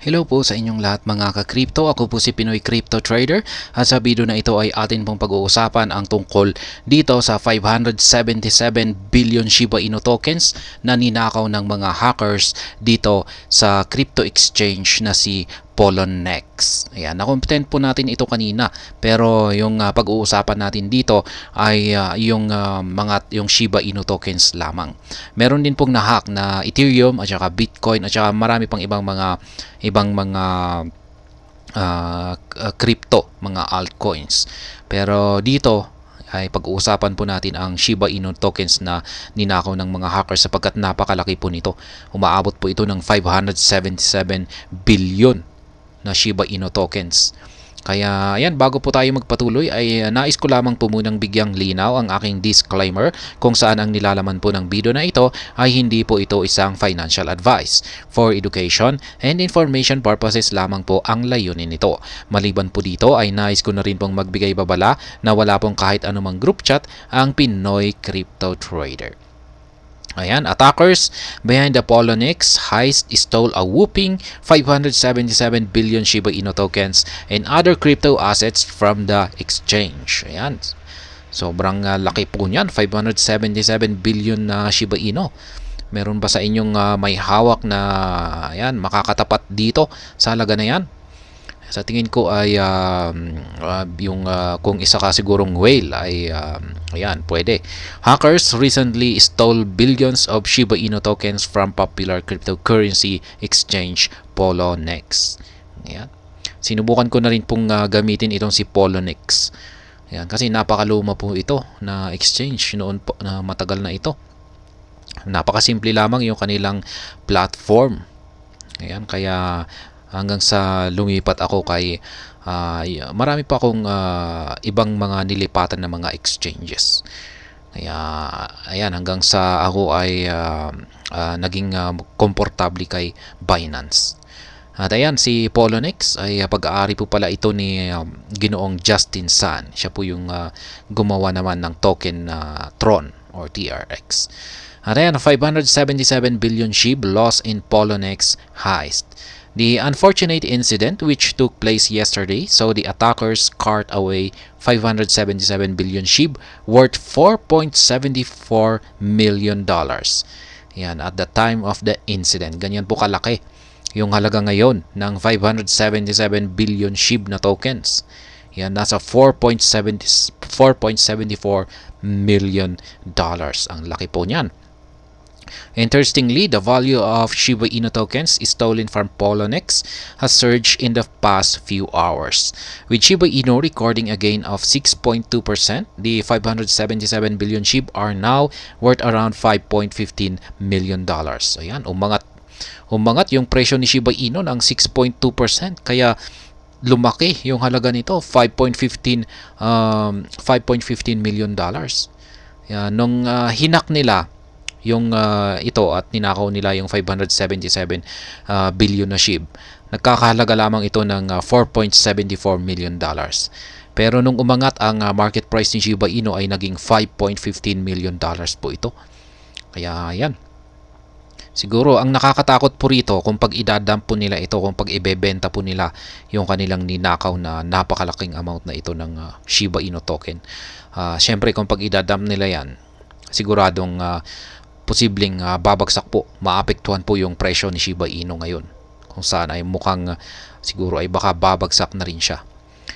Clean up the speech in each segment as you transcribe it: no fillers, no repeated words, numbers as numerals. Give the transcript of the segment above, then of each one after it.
Hello po sa inyong lahat mga ka-crypto. Ako po si Pinoy Crypto Trader at sa video na ito ay atin pong pag-uusapan ang tungkol dito sa 577 billion Shiba Inu tokens na ninakaw ng mga hackers dito sa crypto exchange na si Poloniex. Ayan, na-content po natin ito kanina pero yung pag-uusapan natin dito ay yung Shiba Inu tokens lamang. Meron din pong na-hack na Ethereum at saka Bitcoin at saka marami pang ibang mga crypto, mga altcoins. Pero dito ay pag-uusapan po natin ang Shiba Inu tokens na ninakaw ng mga hackers sapagkat napakalaki po nito. Umaabot po ito ng 577 billion na Shiba Inu tokens. Kaya ayan, bago po tayo magpatuloy ay nais ko lamang po munang bigyang linaw ang aking disclaimer kung saan ang nilalaman po ng video na ito ay hindi po ito isang financial advice. For education and information purposes lamang po ang layunin nito. Maliban po dito ay nais ko na rin pong magbigay babala na wala pong kahit anumang group chat ang Pinoy Crypto Trader. Ayan, attackers behind the Poloniex heist stole a whopping 577 billion Shiba Inu tokens and other crypto assets from the exchange. Ayan, sobrang laki po niyan, 577 billion na Shiba Inu. Meron ba sa inyong may hawak na ayan, makakatapat dito sa halaga na yan? Sa tingin ko ay kung isa ka sigurong whale ay ayan, pwede. Hackers recently stole billions of Shiba Inu tokens from popular cryptocurrency exchange Poloniex. Ayan. Sinubukan ko na rin pong gamitin itong si Poloniex. Ayan, kasi napakaluma po ito na exchange noon po, na matagal na ito. Napakasimple lamang yung kanilang platform. Ayan, kaya hanggang sa lumipat ako kay marami pa akong ibang mga nilipatan na mga exchanges. Kaya ayan, hanggang sa ako ay naging komportable kay Binance. At ayan, si Poloniex ay pag-aari po pala ito ni Ginoong Justin Sun. Siya po yung gumawa naman ng token na Tron or TRX. At ayan, 577 billion SHIB lost in Poloniex heist. The unfortunate incident, which took place yesterday, saw the attackers cart away 577 billion SHIB worth $4.74 million. Yan, at the time of the incident. Ganyan po kalaki yung halaga ngayon ng 577 billion SHIB na tokens. Yan, nasa $4.74 million. Ang laki po niyan. Interestingly, the value of Shiba Inu tokens stolen from Poloniex has surged in the past few hours, with Shiba Inu recording a gain of 6.2%. The 577 billion SHIB are now worth around $5.15 million. Ayan, umangat yung presyo ni Shiba Inu ng 6.2%, kaya lumaki yung halaga nito, $5.15 million. Ayan, nung hinak nila yung ito at ninakaw nila yung 577 billion na SHIB, nagkakahalaga lamang ito ng $4.74 million. Pero nung umangat ang market price ni Shiba Inu ay naging $5.15 million po ito. Kaya yan, siguro ang nakakatakot po rito kung pag idadump po nila ito, kung pag ibebenta po nila yung kanilang ninakaw na napakalaking amount na ito ng Shiba Inu token. Syempre kung pag idadump nila yan, siguradong posibleng babagsak po, maapektuhan po yung presyo ni Shiba Inu ngayon, kung saan ay mukhang siguro ay baka babagsak na rin siya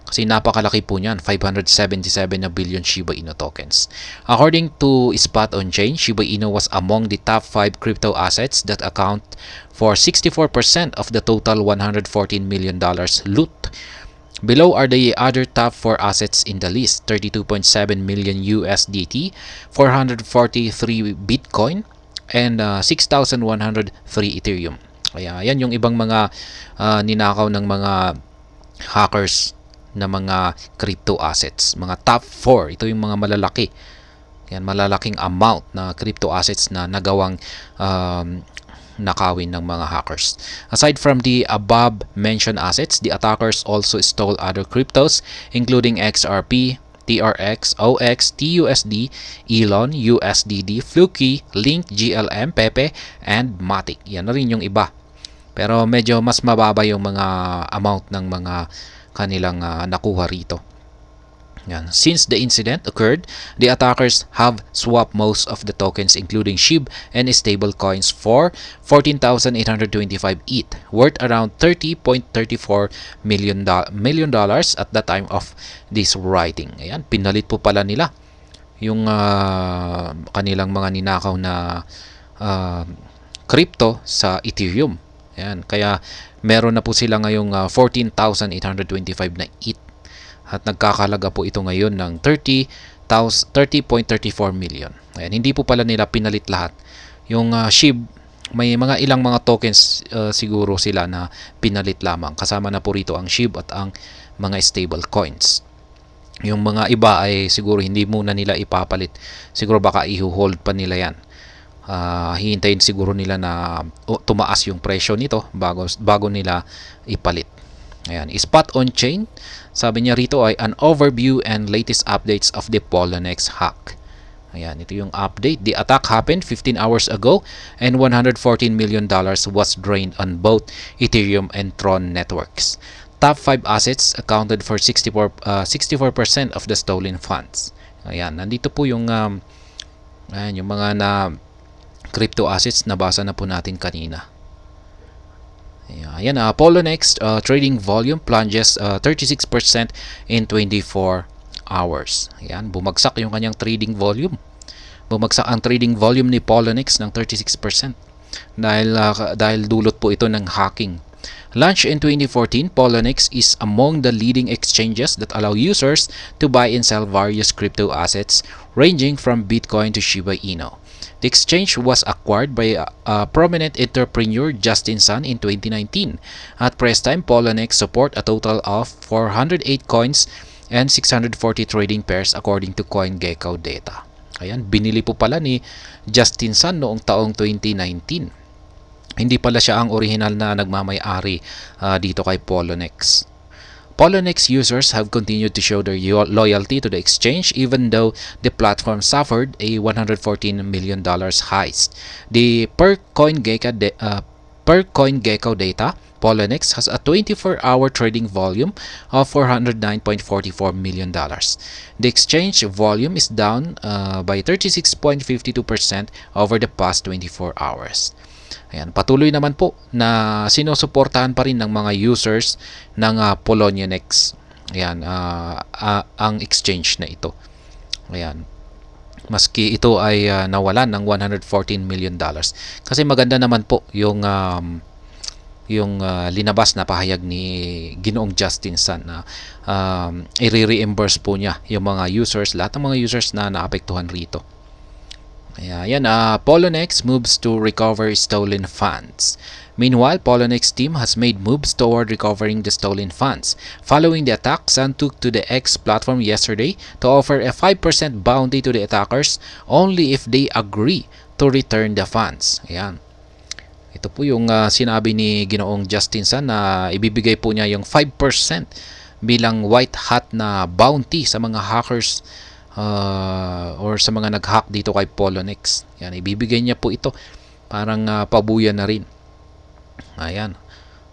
kasi napakalaki po niyan, 577 na billion Shiba Inu tokens. According to Spot on Chain, Shiba Inu was among the top 5 crypto assets that account for 64% of the total $114 million loot. Below are the other top 4 assets in the list: 32.7 million USDT, 443 Bitcoin, and 6,103 Ethereum. Kaya yan yung ibang mga ninakaw ng mga hackers na mga crypto assets. Mga top 4, ito yung mga malalaki. Yan, malalaking amount na crypto assets na nagawang nakawin ng mga hackers. Aside from the above-mentioned assets, the attackers also stole other cryptos including XRP, TRX, OX, TUSD, Elon, USDD, Fluky, Link, GLM, Pepe, and Matic. Yan na rin yung iba Pero medyo mas mababa yung mga amount ng mga kanilang nakuha rito. Yan. Since the incident occurred, the attackers have swapped most of the tokens including SHIB and stable coins for 14,825 ETH, worth around $30.34 million at the time of this writing. Ayan, pinalit po pala nila yung kanilang mga ninakaw na crypto sa Ethereum. Ayan, kaya meron na po sila ngayong 14,825 na ETH. At nagkakalaga po ito ngayon ng 30.34 million. Ayan, hindi po pala nila pinalit lahat. Yung SHIB, may mga ilang mga tokens siguro sila na pinalit lamang. Kasama na po rito ang SHIB at ang mga stable coins. Yung mga iba ay siguro hindi muna nila ipapalit. Siguro baka i-hold pa nila yan. Hihintayin siguro nila na tumaas yung presyo nito bago nila ipalit. Ayan, spot on chain. Sabi niya rito ay an overview and latest updates of the Poloniex hack. Ayan, ito yung update. The attack happened 15 hours ago and $114 million was drained on both Ethereum and Tron networks. Top 5 assets accounted for 64% of the stolen funds. Ayan, nandito po yung yung mga na crypto assets na basa na po natin kanina. Ayan, Poloniex trading volume plunges 36% in 24 hours. Ayan, bumagsak yung kanyang trading volume. Bumagsak ang trading volume ni Poloniex ng 36% dahil dulot po ito ng hacking. Launched in 2014, Poloniex is among the leading exchanges that allow users to buy and sell various crypto assets ranging from Bitcoin to Shiba Inu. The exchange was acquired by prominent entrepreneur Justin Sun in 2019. At press time, Poloniex support a total of 408 coins and 640 trading pairs according to CoinGecko data. Ayan, binili po pala ni Justin Sun noong taong 2019. Hindi pala siya ang original na nagmamay-ari dito kay Poloniex. Poloniex users have continued to show their loyalty to the exchange even though the platform suffered a $114 million heist. Per CoinGecko data, Poloniex has a 24-hour trading volume of $409.44 million. The exchange volume is down by 36.52% over the past 24 hours. Ayan, patuloy naman po na sinusuportahan pa rin ng mga users ng Poloniex. Ayan, ang exchange na ito. Ayan. Maski ito ay nawalan ng $114 million. Kasi maganda naman po yung linabas na pahayag ni Ginoong Justin Sun na i-reimburse po niya yung mga users, lahat ng mga users na naapektuhan rito. Ayan, Poloniex moves to recover stolen funds. Meanwhile, Poloniex team has made moves toward recovering the stolen funds. Following the attack, Sun took to the X platform yesterday to offer a 5% bounty to the attackers only if they agree to return the funds. Ayan. Ito po yung sinabi ni Ginoong Justin Sun na ibibigay po niya yung 5% bilang white hat na bounty sa mga hackers or sa mga nag-hack dito kay Poloniex. Yan, ibibigay niya po ito. Parang pabuya na rin. Ayan.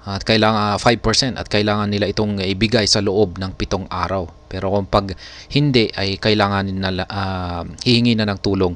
At kailangan 5% at kailangan nila itong ibigay sa loob ng 7 araw. Pero kung pag hindi ay kailangan nila hihingi na ng tulong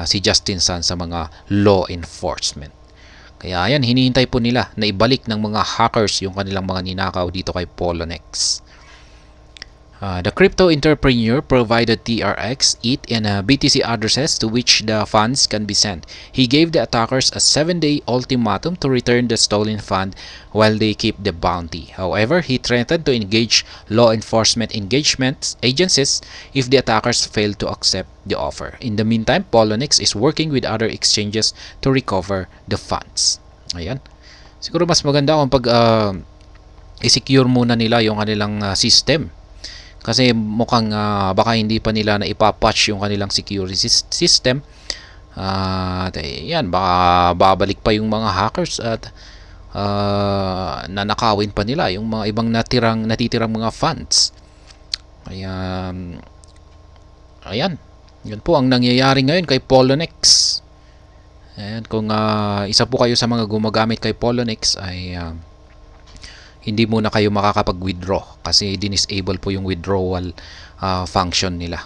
si Justin Sun sa mga law enforcement. Kaya ayan, hinihintay po nila na ibalik ng mga hackers yung kanilang mga ninakaw dito kay Poloniex. The crypto entrepreneur provided TRX, ETH, and BTC addresses to which the funds can be sent. He gave the attackers a 7-day ultimatum to return the stolen fund while they keep the bounty. However, he threatened to engage law enforcement agencies if the attackers failed to accept the offer. In the meantime, Poloniex is working with other exchanges to recover the funds. Ayan. Siguro mas maganda kung pag i-secure muna nila yung kanilang system. Kasi mukhang baka hindi pa nila na ipapatch yung kanilang security system. Yan, baka babalik pa yung mga hackers at nanakawin pa nila yung mga ibang natitirang mga funds. Ayan. Yun po ang nangyayari ngayon kay Poloniex. Ayan, kung isa po kayo sa mga gumagamit kay Poloniex ay hindi muna kayo makakapag-withdraw kasi dinisable po yung withdrawal function nila.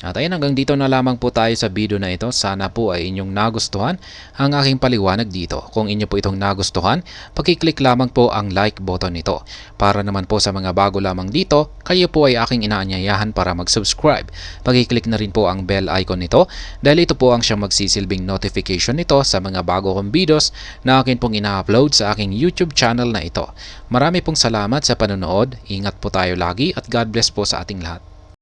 At ayun, hanggang dito na lamang po tayo sa video na ito. Sana po ay inyong nagustuhan ang aking paliwanag dito. Kung inyo po itong nagustuhan, pag-click lamang po ang like button nito. Para naman po sa mga bago lamang dito, kayo po ay aking inaanyayahan para mag-subscribe. Pag-click na rin po ang bell icon nito dahil ito po ang siyang magsisilbing notification nito sa mga bago kong videos na akin pong ina-upload sa aking YouTube channel na ito. Marami pong salamat sa panonood. Ingat po tayo lagi at God bless po sa ating lahat.